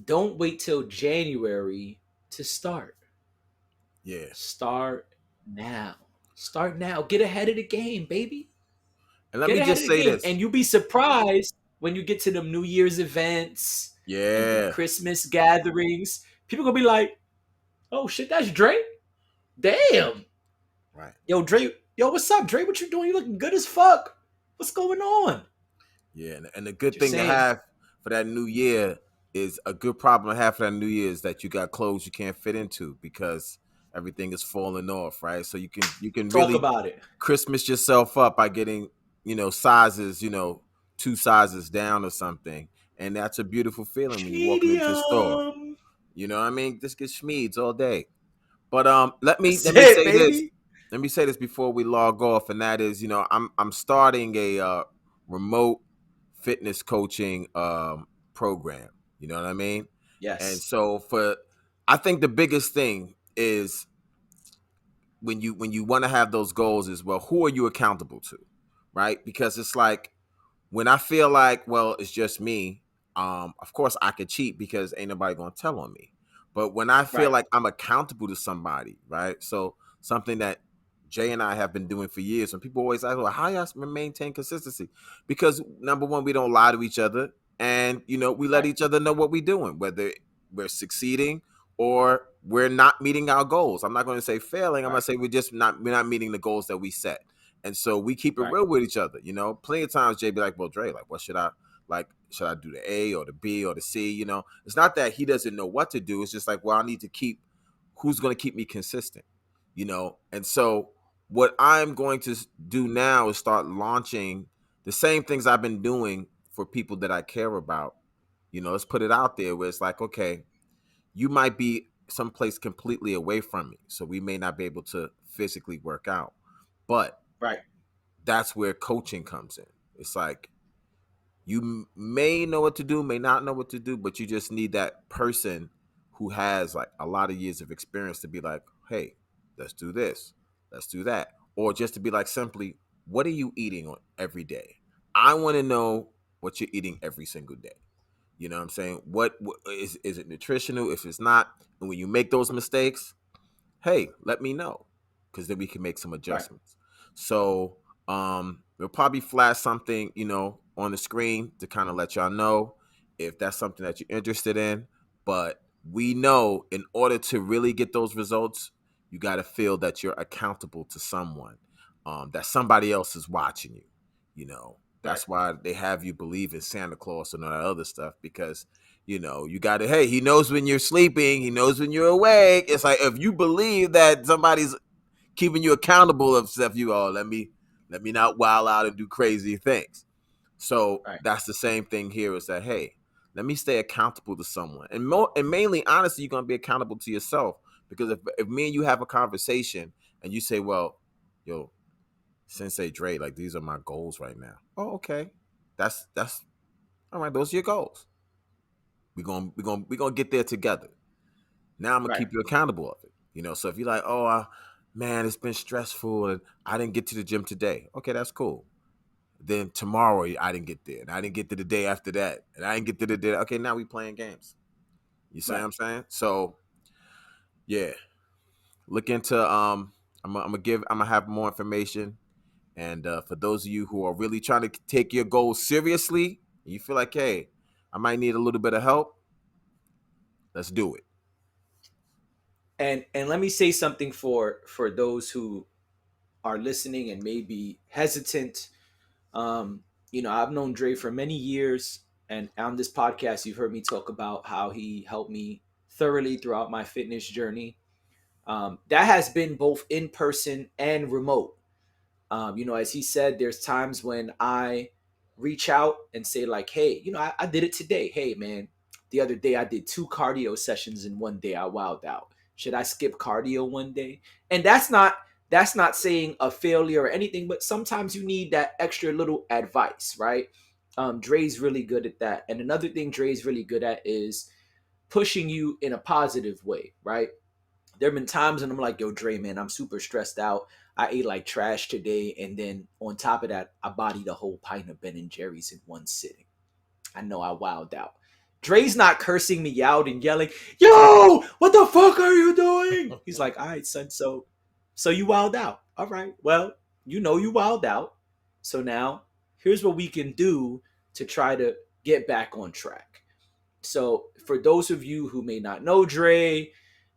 Don't wait till January to start. Yeah. Start now. Start now. Get ahead of the game, baby. And let Get me ahead of just the say game. this. And you'll be surprised when you get to them New Year's events and the Yeah. Christmas gatherings. People gonna be like, oh shit, that's Dre? Damn. Right. Yo, Dre, yo, what's up, Dre? What you doing? You looking good as fuck. What's going on? Yeah. And the good Just thing to saying. have for that new year is a good problem to have for that new year is that you got clothes you can't fit into because everything is falling off, right? So you can Talk really about it. Christmas yourself up by getting, sizes, 2 sizes down or something. And that's a beautiful feeling when you're walking into a store. Medium. You know what I mean? Just get schmeeds all day. But let me That's let me it, say this. baby. let me say this before we log off, and that is, I'm starting a remote fitness coaching program. You know what I mean? And Yes. so I think the biggest thing is when you want to have those goals is, well, who are you accountable to, right? Because it's like, when I feel like, well, it's just me, of course I could cheat because ain't nobody gonna tell on me. But when I feel Right. like I'm accountable to somebody, right? So something that Jay and I have been doing for years, and people always ask, well, how y'all maintain consistency? Because number one, we don't lie to each other, and we let Right. each other know what we're doing, whether we're succeeding or we're not meeting our goals. I'm not going to say failing. I'm going Right. to say we're not meeting the goals that we set. And so we keep it Right. real with each other. Plenty of times Jay be like, well, Dre, like, what should I like? Should I do the A or the B or the C? It's not that he doesn't know what to do. It's just like, well, I need to keep who's going to keep me consistent, And so what I'm going to do now is start launching the same things I've been doing for people that I care about. Let's put it out there where it's like, okay, you might be someplace completely away from me, so we may not be able to physically work out, but Right. that's where coaching comes in. It's like you may know what to do, may not know what to do, but you just need that person who has like a lot of years of experience to be like, hey, let's do this, let's do that. Or just to be like, simply, what are you eating on every day? I want to know what you're eating every single day. You know what I'm saying? What is it nutritional? If it's not, and when you make those mistakes, hey, let me know, because then we can make some Right. adjustments. So we'll probably flash something, on the screen to kind of let y'all know if that's something that you're interested in. But we know in order to really get those results, you got to feel that you're accountable to someone, that somebody else is watching you. Right. That's why they have you believe in Santa Claus and all that other stuff, because you got to, hey, he knows when you're sleeping, he knows when you're awake. It's like, if you believe that somebody's keeping you accountable of stuff, let me not wild out and do crazy things. So Right. that's the same thing here, is that, hey, let me stay accountable to someone. And mainly, honestly, you're going to be accountable to yourself, because if me and you have a conversation and you say, well, yo, Sensei Dre, like, these are my goals right now. Oh, okay. That's all right, those are your goals. We're gonna get there together. Now I'm gonna Right. keep you accountable of it. So if you're like, oh, man, it's been stressful and I didn't get to the gym today. Okay, that's cool. Then tomorrow I didn't get there, and I didn't get to the day after that, and I didn't get to the day. Okay, now we playing games. You see what Right. I'm saying? So yeah, look into I'm gonna have more information. And for those of you who are really trying to take your goals seriously, and you feel like, hey, I might need a little bit of help, let's do it. And let me say something for those who are listening and may be hesitant. Um, I've known Dre for many years, and on this podcast, you've heard me talk about how he helped me thoroughly throughout my fitness journey. That has been both in person and remote. As he said, there's times when I reach out and say, like, hey, I did it today. Hey, man, the other day I did 2 cardio sessions in one day. I wowed out. Should I skip cardio one day? And that's not saying a failure or anything, but sometimes you need that extra little advice, right? Dre's really good at that. And another thing Dre's really good at is pushing you in a positive way, right? There have been times when I'm like, yo, Dre, man, I'm super stressed out. I ate like trash today. And then on top of that, I bodied a whole pint of Ben and Jerry's in one sitting. I know I wowed out. Dre's not cursing me out and yelling, yo, what the fuck are you doing? He's like, all right, son. So you wowed out. All right. Well, you wowed out. So now here's what we can do to try to get back on track. So for those of you who may not know Dre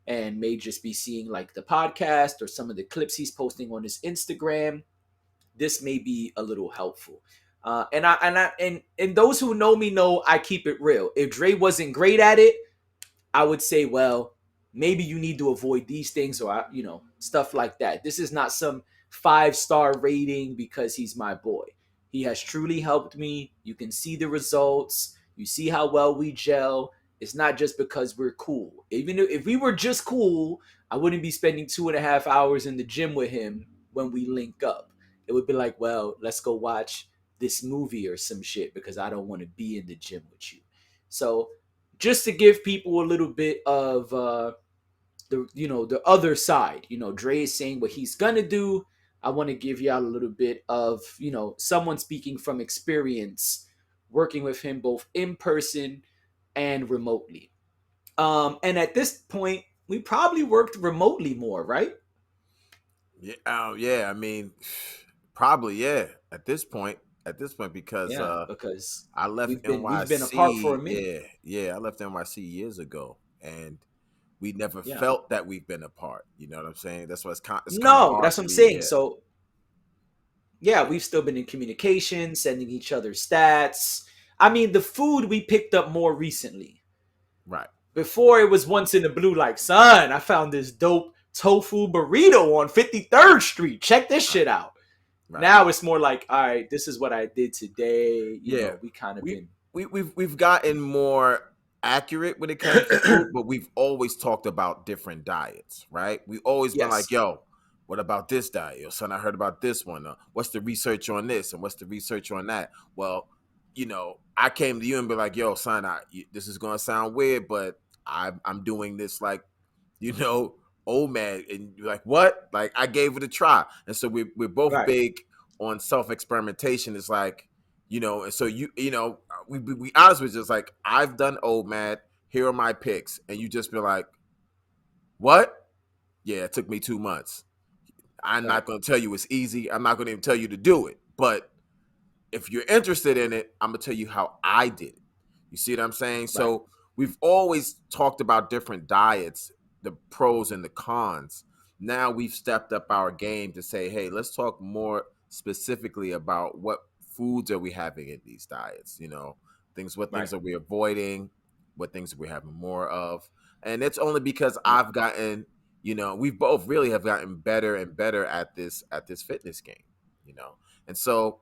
and may just be seeing like the podcast or some of the clips he's posting on his Instagram, this may be a little helpful. And those who know me know I keep it real. If Dre wasn't great at it, I would say, well, maybe you need to avoid these things or stuff like that. This is not some 5-star rating because he's my boy. He has truly helped me. You can see the results. You see how well we gel. It's not just because we're cool. Even if we were just cool, I wouldn't be spending 2.5 hours in the gym with him when we link up. It would be like, well, let's go watch this movie or some shit because I don't want to be in the gym with you. So just to give people a little bit of the other side. Dre is saying what he's gonna do. I want to give y'all a little bit of someone speaking from experience, working with him both in person and remotely. And at this point, we probably worked remotely more, right? Yeah, yeah. I mean, probably yeah. At this point, because Yeah, because I left we've been apart for a NYC. minute. Yeah, yeah. I left NYC years ago, and we never Yeah. felt that we've been apart. You know what I'm saying? That's why it's kind of No, hard that's for what I'm me. saying. Yeah, So yeah, we've still been in communication, sending each other stats. I mean, the food we picked up more recently. right, Before it was once in the blue, like, son, I found this dope tofu burrito on 53rd Street. Check this right, shit out. right. Now it's more like, all right, this is what I did today. Yeah, We kind of we been. we've gotten more accurate when it comes to food, but we've always talked about different diets, right? We always been like, Yes. "Yo, what about this diet? Yo, son, I heard about this one. What's the research on this, and what's the research on that?" Well, I came to you and be like, "Yo, son, this is gonna sound weird, but I'm doing this like you know, old man, and you're like, what? Like I gave it a try, and so we're both Right. big on self experimentation. It's like, and so we honest with just like I've done old man. Here are my picks, and you just be like, what? Yeah, it took me 2 months. I'm Right. not going to tell you it's easy. I'm not going to even tell you to do it, but if you're interested in it, I'm gonna tell you how I did it. You see what I'm saying? Right. So we've always talked about different diets, the pros and the cons. Now we've stepped up our game to say, hey, let's talk more specifically about what foods are we having in these diets. What Right. things are we avoiding, what things are we having more of, and it's only because Yep. I've gotten, we both really have gotten better and better at this fitness game. You know, and so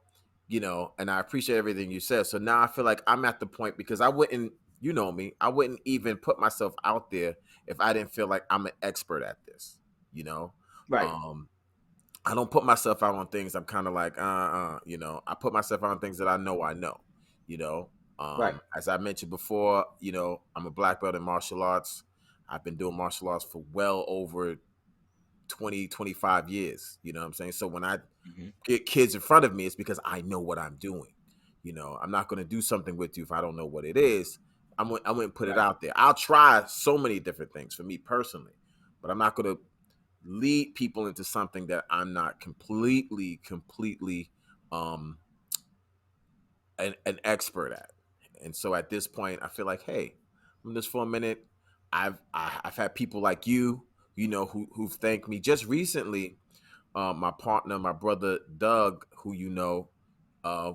and I appreciate everything you said. So now I feel like I'm at the point because I wouldn't, me, I wouldn't even put myself out there if I didn't feel like I'm an expert at this, you know. Right. Um, I don't put myself out on things I'm kind of like, I put myself out on things that I know, you know. Right. As I mentioned before, I'm a black belt in martial arts. I've been doing martial arts for well over 20, 25 years. You know what I'm saying? So when I Hmm. get kids in front of me, it's because I know what I'm doing. I'm not going to do something with you if I don't know what it is. I wouldn't put it Right. out there. I'll try so many different things for me personally, but I'm not going to lead people into something that I'm not completely um, an expert at. And so at this point, I feel like, hey, I'm just for a minute. I've had people like you, who've thanked me just recently. My partner, my brother Doug, who uh,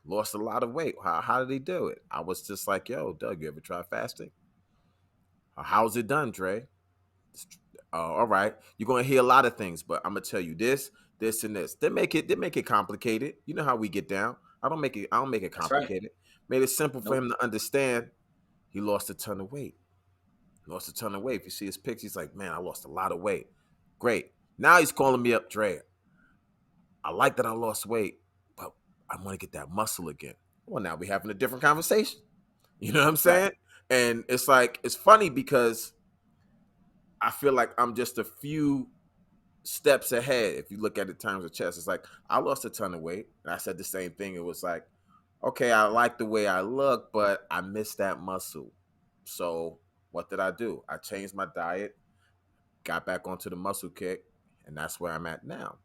lost a lot of weight. How did he do it? I was just like, yo, Doug, you ever try fasting? How's it done, Dre? All right, you're gonna hear a lot of things, but I'm gonna tell you this, this, and this. They make it complicated. You know how we get down. I don't make it That's right. complicated. Made it simple for Nope. him to understand. He lost a ton of weight. Lost a ton of weight. If you see his pics, he's like, man, I lost a lot of weight. Great. Now he's calling me up, Dre. I like that I lost weight, but I want to get that muscle again. Well, now we're having a different conversation. You know what I'm Right. saying? And it's like, it's funny because I feel like I'm just a few steps ahead. If you look at it in terms of chess, it's like, I lost a ton of weight. And I said the same thing. It was like, okay, I like the way I look, but I missed that muscle. So what did I do? I changed my diet, got back onto the muscle kick, and that's where I'm at now.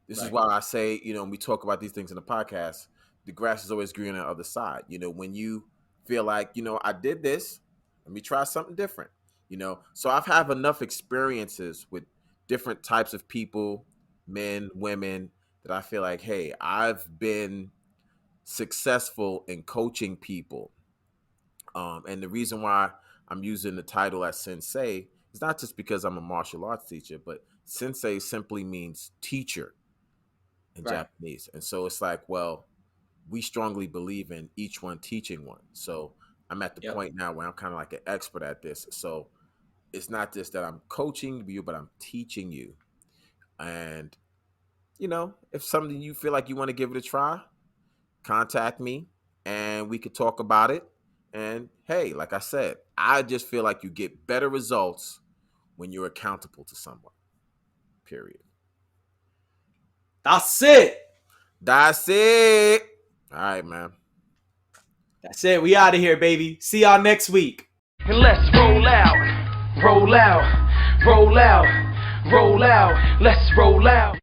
This is Right. why I say, when we talk about these things in the podcast, the grass is always green on the other side. When you feel like, I did this, let me try something different. So I've had enough experiences with different types of people, men, women, that I feel like, hey, I've been successful in coaching people. And the reason why I'm using the title as sensei is not just because I'm a martial arts teacher, but sensei simply means teacher in Right. Japanese. And so it's like, well, we strongly believe in each one teaching one. So I'm at the Yep. point now where I'm kind of like an expert at this. So it's not just that I'm coaching you, but I'm teaching you. And, you know, if something you feel like you want to give it a try, contact me and we could talk about it. And hey, like I said, I just feel like you get better results when you're accountable to someone. Period. That's it. That's it. All right, man. That's it. We out of here, baby. See y'all next week. And let's roll out, roll out, roll out, roll out. Let's roll out.